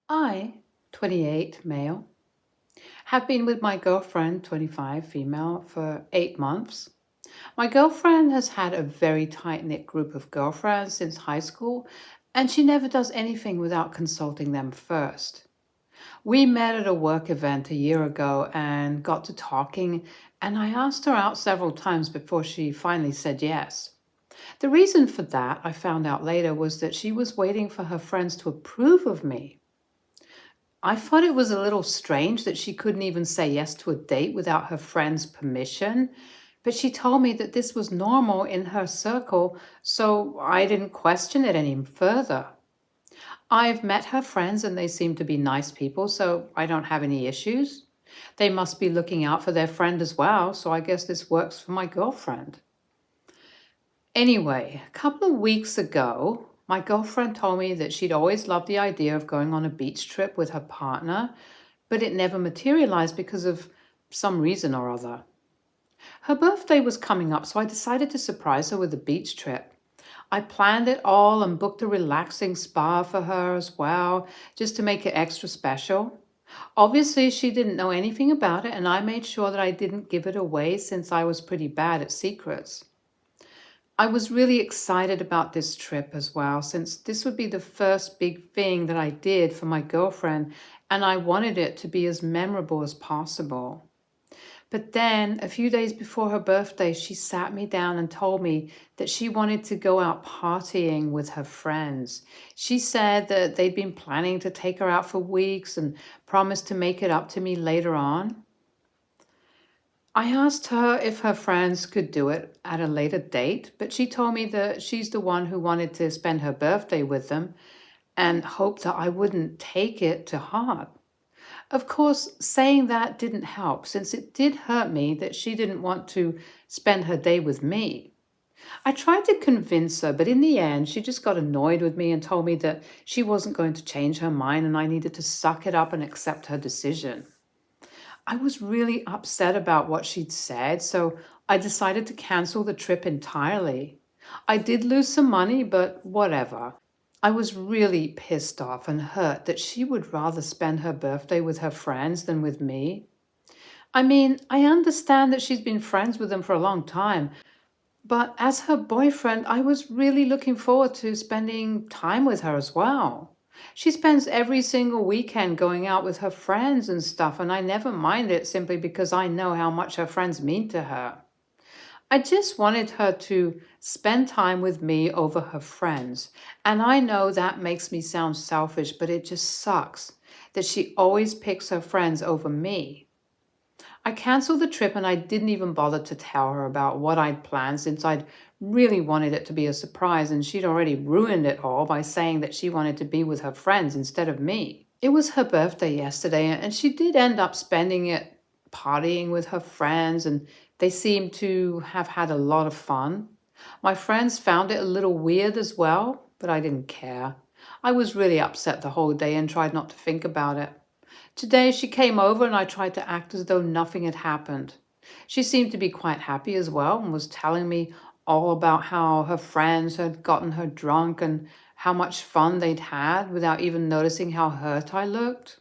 I, 28, male, have been with my girlfriend, 25, female, for 8 months. My girlfriend has had a very tight knit group of girlfriends since high school, and she never does anything without consulting them first. We met at a work event a year ago and got to talking, and I asked her out several times before she finally said yes. The reason for that, I found out later, was that she was waiting for her friends to approve of me. I thought it was a little strange that she couldn't even say yes to a date without her friend's permission, but she told me that this was normal in her circle, so I didn't question it any further. I've met her friends and they seem to be nice people, so I don't have any issues. They must be looking out for their friend as well, so I guess this works for my girlfriend. Anyway, a couple of weeks ago, my girlfriend told me that she'd always loved the idea of going on a beach trip with her partner, but it never materialized because of some reason or other. Her birthday was coming up, so I decided to surprise her with a beach trip. I planned it all and booked a relaxing spa for her as well, just to make it extra special. Obviously, she didn't know anything about it, and I made sure that I didn't give it away since I was pretty bad at secrets. I was really excited about this trip as well, since this would be the first big thing that I did for my girlfriend, and I wanted it to be as memorable as possible. But then, a few days before her birthday, she sat me down and told me that she wanted to go out partying with her friends. She said that they'd been planning to take her out for weeks and promised to make it up to me later on. I asked her if her friends could do it at a later date, but she told me that she's the one who wanted to spend her birthday with them and hoped that I wouldn't take it to heart. Of course, saying that didn't help, since it did hurt me that she didn't want to spend her day with me. I tried to convince her, but in the end, she just got annoyed with me and told me that she wasn't going to change her mind and I needed to suck it up and accept her decision. I was really upset about what she'd said, so I decided to cancel the trip entirely. I did lose some money, but whatever. I was really pissed off and hurt that she would rather spend her birthday with her friends than with me. I mean, I understand that she's been friends with them for a long time, but as her boyfriend, I was really looking forward to spending time with her as well. She spends every single weekend going out with her friends and stuff, and I never mind it simply because I know how much her friends mean to her. I just wanted her to spend time with me over her friends. And I know that makes me sound selfish, but it just sucks that she always picks her friends over me. I canceled the trip and I didn't even bother to tell her about what I'd planned since I'd really wanted it to be a surprise and she'd already ruined it all by saying that she wanted to be with her friends instead of me. It was her birthday yesterday and she did end up spending it partying with her friends and they seemed to have had a lot of fun. My friends found it a little weird as well, but I didn't care. I was really upset the whole day and tried not to think about it. Today she came over and I tried to act as though nothing had happened. She seemed to be quite happy as well and was telling me all about how her friends had gotten her drunk and how much fun they'd had without even noticing how hurt I looked.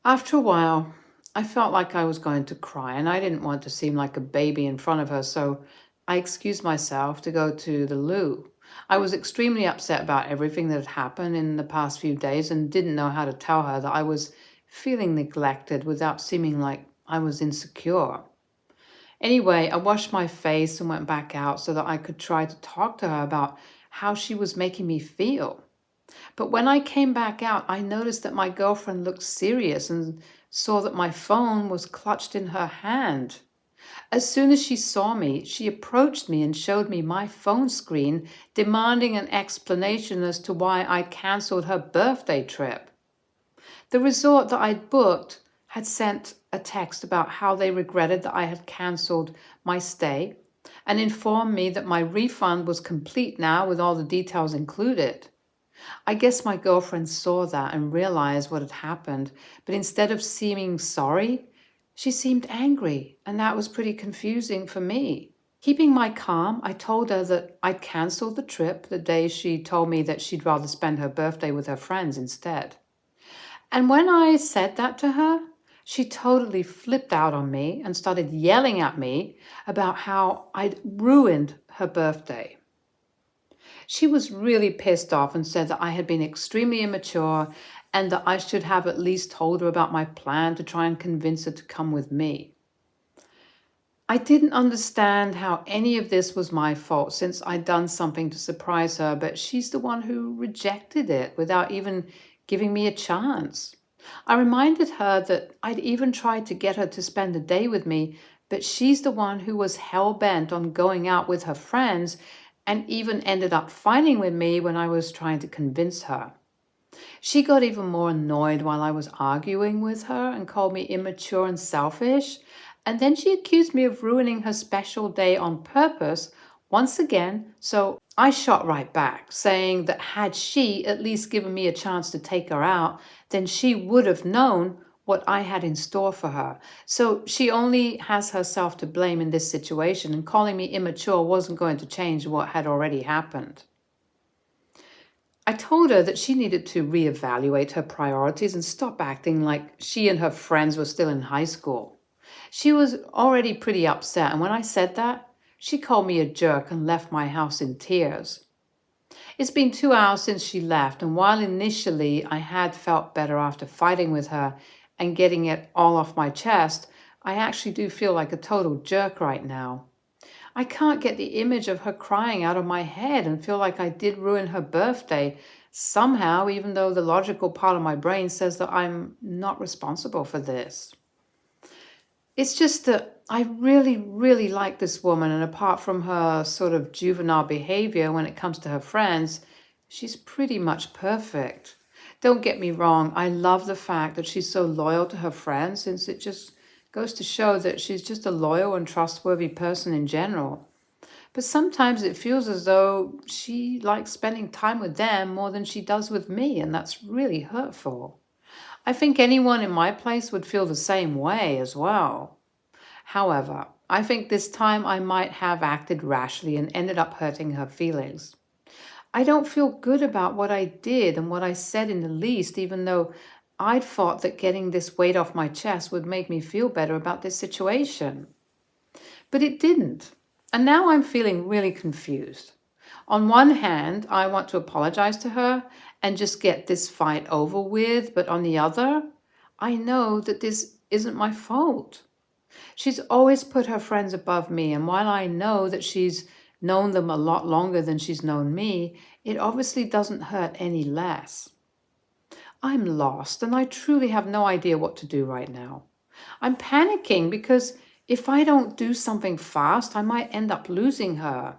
After a while, I felt like I was going to cry and I didn't want to seem like a baby in front of her, so I excused myself to go to the loo. I was extremely upset about everything that had happened in the past few days and didn't know how to tell her that I was feeling neglected without seeming like I was insecure. Anyway, I washed my face and went back out so that I could try to talk to her about how she was making me feel. But when I came back out, I noticed that my girlfriend looked serious and saw that my phone was clutched in her hand. As soon as she saw me, she approached me and showed me my phone screen, demanding an explanation as to why I'd cancelled her birthday trip. The resort that I'd booked had sent a text about how they regretted that I had cancelled my stay and informed me that my refund was complete now with all the details included. I guess my girlfriend saw that and realized what had happened, but instead of seeming sorry, she seemed angry, and that was pretty confusing for me. Keeping my calm, I told her that I'd cancelled the trip the day she told me that she'd rather spend her birthday with her friends instead. And when I said that to her, she totally flipped out on me and started yelling at me about how I'd ruined her birthday. She was really pissed off and said that I had been extremely immature and that I should have at least told her about my plan to try and convince her to come with me. I didn't understand how any of this was my fault since I'd done something to surprise her, but she's the one who rejected it without even giving me a chance. I reminded her that I'd even tried to get her to spend a day with me, but she's the one who was hell bent on going out with her friends and even ended up fighting with me when I was trying to convince her. She got even more annoyed while I was arguing with her and called me immature and selfish. And then she accused me of ruining her special day on purpose once again. So I shot right back, saying that had she at least given me a chance to take her out, then she would have known what I had in store for her. So she only has herself to blame in this situation, and calling me immature wasn't going to change what had already happened. I told her that she needed to reevaluate her priorities and stop acting like she and her friends were still in high school. She was already pretty upset, and when I said that, she called me a jerk and left my house in tears. It's been 2 hours since she left, and while initially I had felt better after fighting with her and getting it all off my chest, I actually do feel like a total jerk right now. I can't get the image of her crying out of my head and feel like I did ruin her birthday somehow, even though the logical part of my brain says that I'm not responsible for this. It's just that I really, really like this woman, and apart from her sort of juvenile behavior when it comes to her friends, she's pretty much perfect. Don't get me wrong, I love the fact that she's so loyal to her friends, since it just goes to show that she's just a loyal and trustworthy person in general. But sometimes it feels as though she likes spending time with them more than she does with me, and that's really hurtful. I think anyone in my place would feel the same way as well. However, I think this time I might have acted rashly and ended up hurting her feelings. I don't feel good about what I did and what I said in the least, even though I'd thought that getting this weight off my chest would make me feel better about this situation. But it didn't. And now I'm feeling really confused. On one hand, I want to apologize to her and just get this fight over with, but on the other, I know that this isn't my fault. She's always put her friends above me, and while I know that she's known them a lot longer than she's known me, it obviously doesn't hurt any less. I'm lost, and I truly have no idea what to do right now. I'm panicking because if I don't do something fast, I might end up losing her.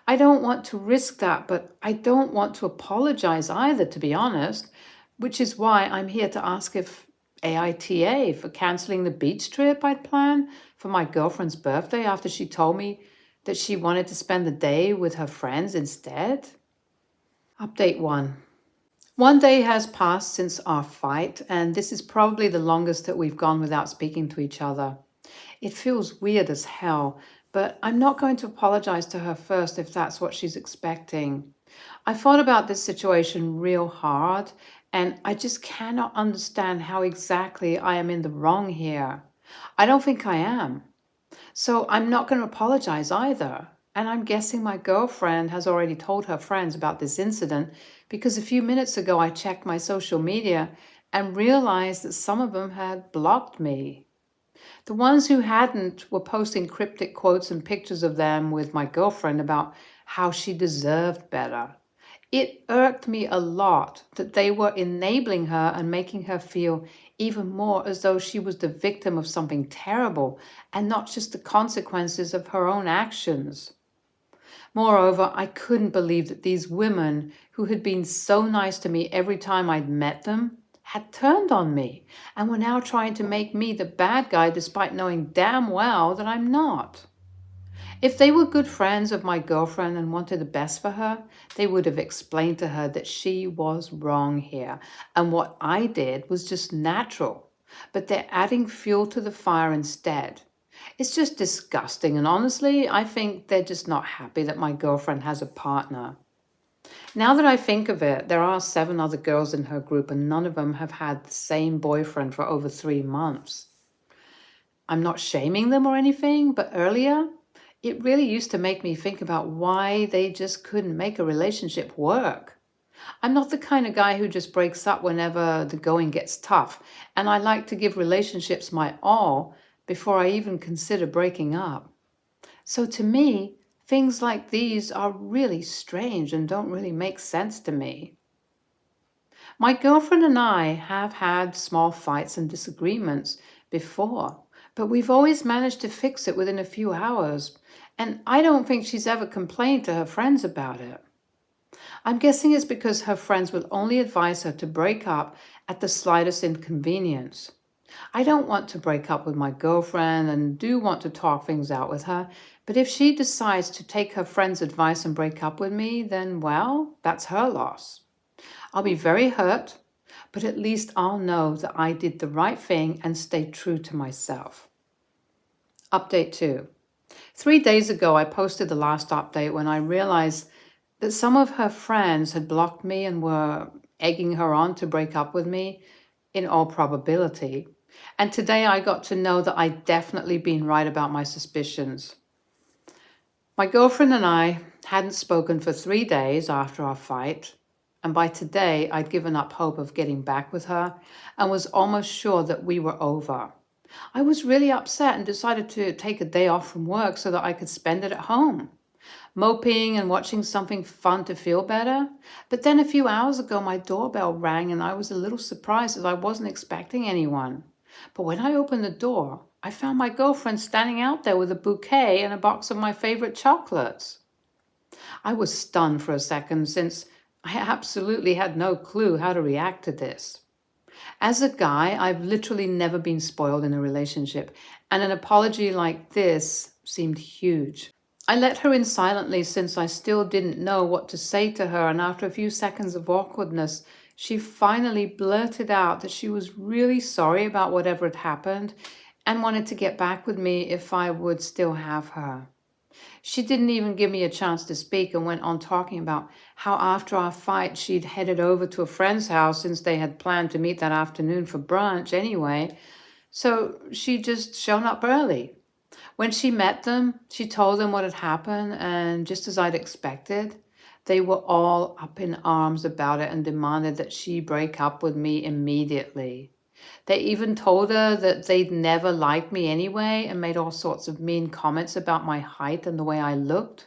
I don't want to risk that, but I don't want to apologize either, to be honest, which is why I'm here to ask if AITA for canceling the beach trip I'd planned for my girlfriend's birthday after she told me that she wanted to spend the day with her friends instead. Update 1. One day has passed since our fight, and this is probably the longest that we've gone without speaking to each other. It feels weird as hell, but I'm not going to apologize to her first if that's what she's expecting. I thought about this situation real hard, and I just cannot understand how exactly I am in the wrong here. I don't think I am. So I'm not going to apologize either. And I'm guessing my girlfriend has already told her friends about this incident because a few minutes ago I checked my social media and realized that some of them had blocked me. The ones who hadn't were posting cryptic quotes and pictures of them with my girlfriend about how she deserved better. It irked me a lot that they were enabling her and making her feel even more as though she was the victim of something terrible and not just the consequences of her own actions. Moreover, I couldn't believe that these women, who had been so nice to me every time I'd met them, had turned on me and were now trying to make me the bad guy despite knowing damn well that I'm not. If they were good friends of my girlfriend and wanted the best for her, they would have explained to her that she was wrong here and what I did was just natural. But they're adding fuel to the fire instead. It's just disgusting, and honestly, I think they're just not happy that my girlfriend has a partner. Now that I think of it, there are 7 other girls in her group, and none of them have had the same boyfriend for over 3 months. I'm not shaming them or anything, but earlier, it really used to make me think about why they just couldn't make a relationship work. I'm not the kind of guy who just breaks up whenever the going gets tough, and I like to give relationships my all before I even consider breaking up. So to me, things like these are really strange and don't really make sense to me. My girlfriend and I have had small fights and disagreements before, but we've always managed to fix it within a few hours, and I don't think she's ever complained to her friends about it. I'm guessing it's because her friends will only advise her to break up at the slightest inconvenience. I don't want to break up with my girlfriend and do want to talk things out with her, but if she decides to take her friend's advice and break up with me, then well, that's her loss. I'll be very hurt, but at least I'll know that I did the right thing and stayed true to myself. Update 2. 3 days ago, I posted the last update when I realized that some of her friends had blocked me and were egging her on to break up with me, in all probability. And today I got to know that I'd definitely been right about my suspicions. My girlfriend and I hadn't spoken for 3 days after our fight, and by today I'd given up hope of getting back with her and was almost sure that we were over. I was really upset and decided to take a day off from work so that I could spend it at home, moping and watching something fun to feel better. But then a few hours ago, my doorbell rang and I was a little surprised as I wasn't expecting anyone. But when I opened the door, I found my girlfriend standing out there with a bouquet and a box of my favorite chocolates. I was stunned for a second since I absolutely had no clue how to react to this. As a guy, I've literally never been spoiled in a relationship, and an apology like this seemed huge. I let her in silently since I still didn't know what to say to her, and after a few seconds of awkwardness, she finally blurted out that she was really sorry about whatever had happened and wanted to get back with me if I would still have her. She didn't even give me a chance to speak and went on talking about how after our fight she'd headed over to a friend's house since they had planned to meet that afternoon for brunch anyway, so she'd just shown up early. When she met them, she told them what had happened, and just as I'd expected, they were all up in arms about it and demanded that she break up with me immediately. They even told her that they'd never liked me anyway and made all sorts of mean comments about my height and the way I looked.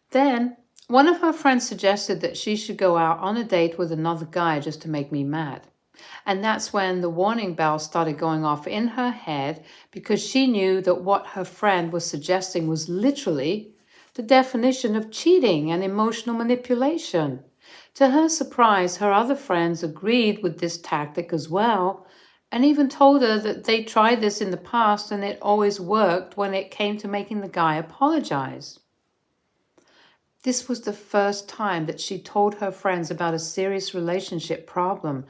Then, one of her friends suggested that she should go out on a date with another guy just to make me mad. And that's when the warning bell started going off in her head because she knew that what her friend was suggesting was literally the definition of cheating and emotional manipulation. To her surprise, her other friends agreed with this tactic as well and even told her that they tried this in the past and it always worked when it came to making the guy apologize. This was the first time that she told her friends about a serious relationship problem,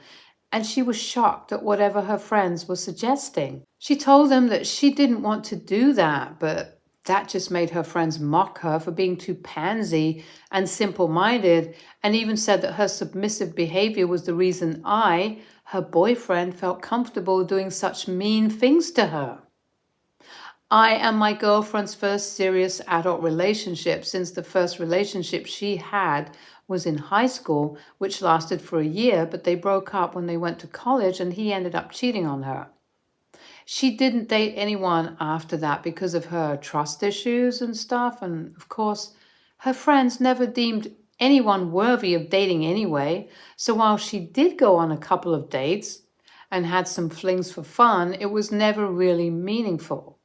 and she was shocked at whatever her friends were suggesting. She told them that she didn't want to do that, but that just made her friends mock her for being too pansy and simple-minded, and even said that her submissive behavior was the reason I, her boyfriend, felt comfortable doing such mean things to her. I am my girlfriend's first serious adult relationship since the first relationship she had was in high school, which lasted for a year, but they broke up when they went to college and he ended up cheating on her. She didn't date anyone after that because of her trust issues and stuff, and of course, her friends never deemed anyone worthy of dating anyway, so while she did go on a couple of dates and had some flings for fun, it was never really meaningful.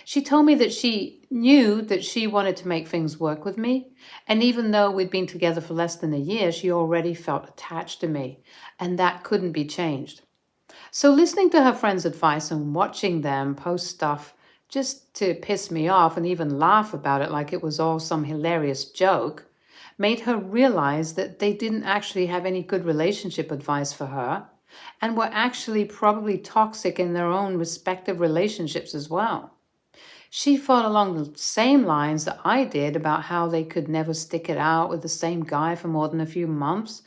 She told me that she knew that she wanted to make things work with me, and even though we'd been together for less than a year, she already felt attached to me, and that couldn't be changed. So listening to her friends' advice and watching them post stuff just to piss me off and even laugh about it like it was all some hilarious joke made her realize that they didn't actually have any good relationship advice for her and were actually probably toxic in their own respective relationships as well. She thought along the same lines that I did about how they could never stick it out with the same guy for more than a few months,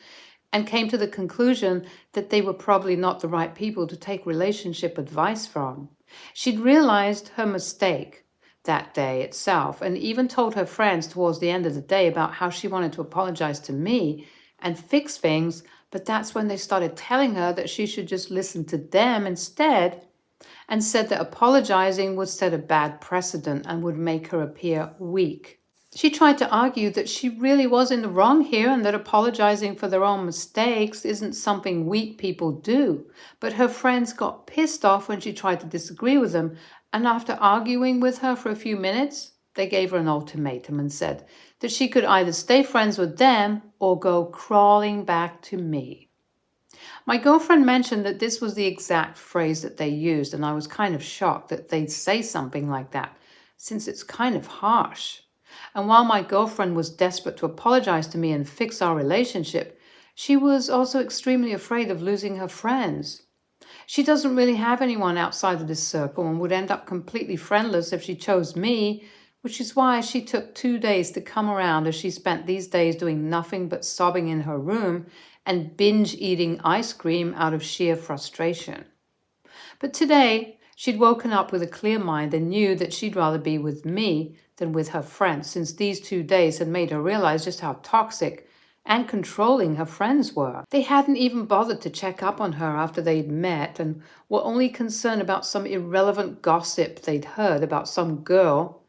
and came to the conclusion that they were probably not the right people to take relationship advice from. She'd realized her mistake that day itself, and even told her friends towards the end of the day about how she wanted to apologize to me and fix things, but that's when they started telling her that she should just listen to them instead, and said that apologizing would set a bad precedent and would make her appear weak. She tried to argue that she really was in the wrong here and that apologizing for their own mistakes isn't something weak people do. But her friends got pissed off when she tried to disagree with them, and after arguing with her for a few minutes, they gave her an ultimatum and said that she could either stay friends with them or go crawling back to me. My girlfriend mentioned that this was the exact phrase that they used, and I was kind of shocked that they'd say something like that, since it's kind of harsh. And while my girlfriend was desperate to apologize to me and fix our relationship, she was also extremely afraid of losing her friends. She doesn't really have anyone outside of this circle and would end up completely friendless if she chose me, which is why she took 2 days to come around, as she spent these days doing nothing but sobbing in her room and binge eating ice cream out of sheer frustration. But today, she'd woken up with a clear mind and knew that she'd rather be with me than with her friends, since these 2 days had made her realize just how toxic and controlling her friends were. They hadn't even bothered to check up on her after they'd met and were only concerned about some irrelevant gossip they'd heard about some girl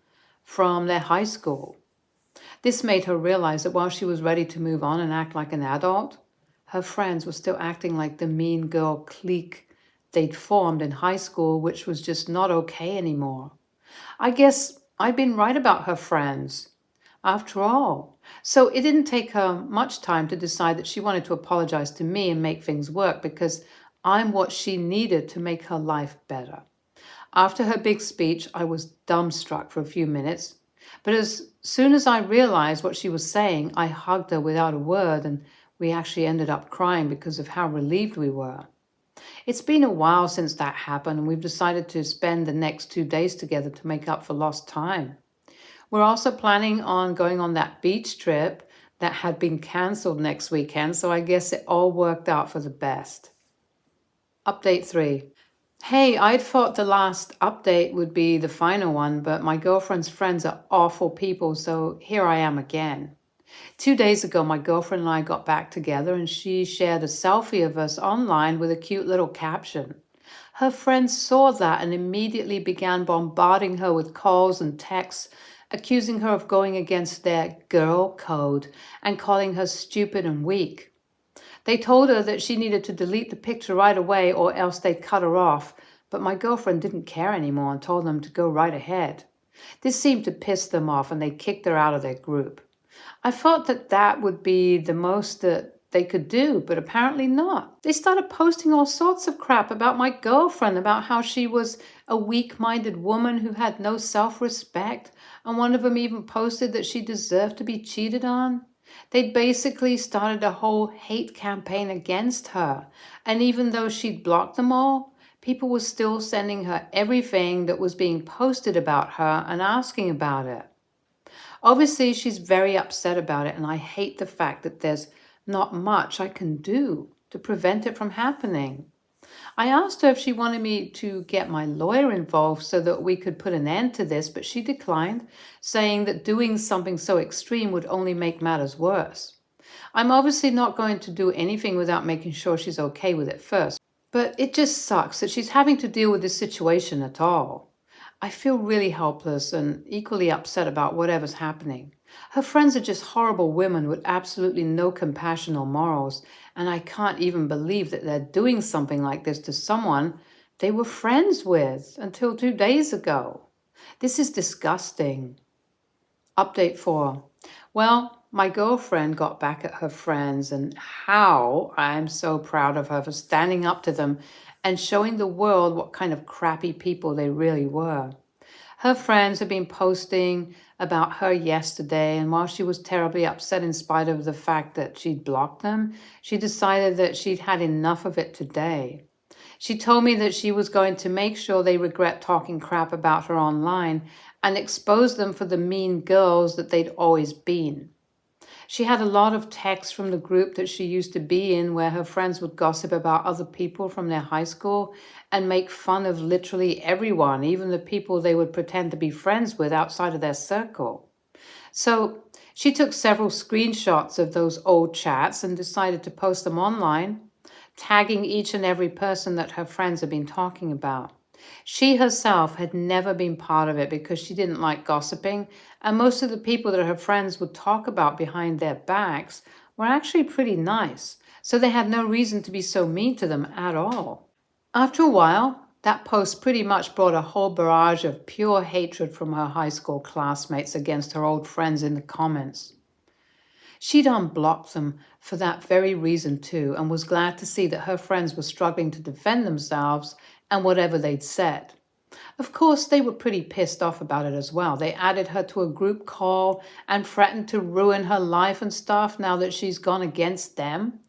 from their high school. This made her realize that while she was ready to move on and act like an adult, her friends were still acting like the mean girl clique they'd formed in high school, which was just not okay anymore. I guess I'd been right about her friends, after all. So it didn't take her much time to decide that she wanted to apologize to me and make things work, because I'm what she needed to make her life better. After her big speech, I was dumbstruck for a few minutes, but as soon as I realized what she was saying, I hugged her without a word, and we actually ended up crying because of how relieved we were. It's been a while since that happened, and we've decided to spend the next 2 days together to make up for lost time. We're also planning on going on that beach trip that had been cancelled next weekend, so I guess it all worked out for the best. Update 3. Hey, I'd thought the last update would be the final one, but my girlfriend's friends are awful people, so here I am again. 2 days ago, my girlfriend and I got back together, and she shared a selfie of us online with a cute little caption. Her friends saw that and immediately began bombarding her with calls and texts, accusing her of going against their girl code and calling her stupid and weak. They told her that she needed to delete the picture right away or else they'd cut her off, but my girlfriend didn't care anymore and told them to go right ahead. This seemed to piss them off, and they kicked her out of their group. I thought that that would be the most that they could do, but apparently not. They started posting all sorts of crap about my girlfriend, about how she was a weak-minded woman who had no self-respect, and one of them even posted that she deserved to be cheated on. They'd basically started a whole hate campaign against her, and even though she'd blocked them all, people were still sending her everything that was being posted about her and asking about it. Obviously, she's very upset about it, and I hate the fact that there's not much I can do to prevent it from happening. I asked her if she wanted me to get my lawyer involved so that we could put an end to this, but she declined, saying that doing something so extreme would only make matters worse. I'm obviously not going to do anything without making sure she's okay with it first, but it just sucks that she's having to deal with this situation at all. I feel really helpless and equally upset about whatever's happening. Her friends are just horrible women with absolutely no compassion or morals, and I can't even believe that they're doing something like this to someone they were friends with until 2 days ago. This is disgusting. Update 4. Well, my girlfriend got back at her friends, and how I'm so proud of her for standing up to them and showing the world what kind of crappy people they really were. Her friends had been posting about her yesterday, and while she was terribly upset in spite of the fact that she'd blocked them, she decided that she'd had enough of it today. She told me that she was going to make sure they regret talking crap about her online and expose them for the mean girls that they'd always been. She had a lot of texts from the group that she used to be in where her friends would gossip about other people from their high school and make fun of literally everyone, even the people they would pretend to be friends with outside of their circle. So she took several screenshots of those old chats and decided to post them online, tagging each and every person that her friends had been talking about. She herself had never been part of it because she didn't like gossiping, and most of the people that her friends would talk about behind their backs were actually pretty nice, so they had no reason to be so mean to them at all. After a while, that post pretty much brought a whole barrage of pure hatred from her high school classmates against her old friends in the comments. She'd unblocked them for that very reason too, and was glad to see that her friends were struggling to defend themselves and whatever they'd said. Of course, they were pretty pissed off about it as well. They added her to a group call and threatened to ruin her life and stuff now that she's gone against them.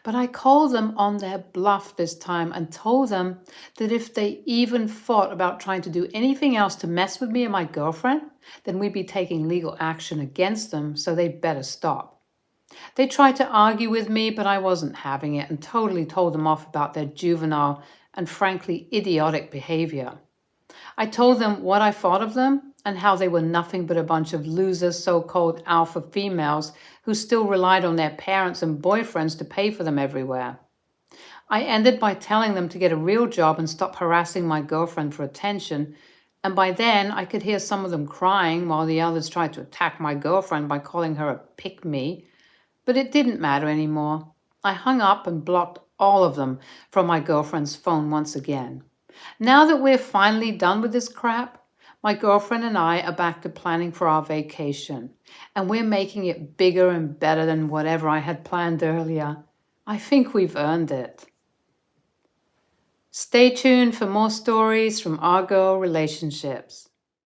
But I called them on their bluff this time and told them that if they even thought about trying to do anything else to mess with me and my girlfriend, then we'd be taking legal action against them, so they'd better stop. They tried to argue with me, but I wasn't having it and totally told them off about their juvenile and frankly idiotic behavior. I told them what I thought of them and how they were nothing but a bunch of loser so-called alpha females who still relied on their parents and boyfriends to pay for them everywhere. I ended by telling them to get a real job and stop harassing my girlfriend for attention, and by then I could hear some of them crying while the others tried to attack my girlfriend by calling her a pick-me. But it didn't matter anymore. I hung up and blocked all of them from my girlfriend's phone once again. Now that we're finally done with this crap, my girlfriend and I are back to planning for our vacation, and we're making it bigger and better than whatever I had planned earlier. I think we've earned it. Stay tuned for more stories from our girl relationships.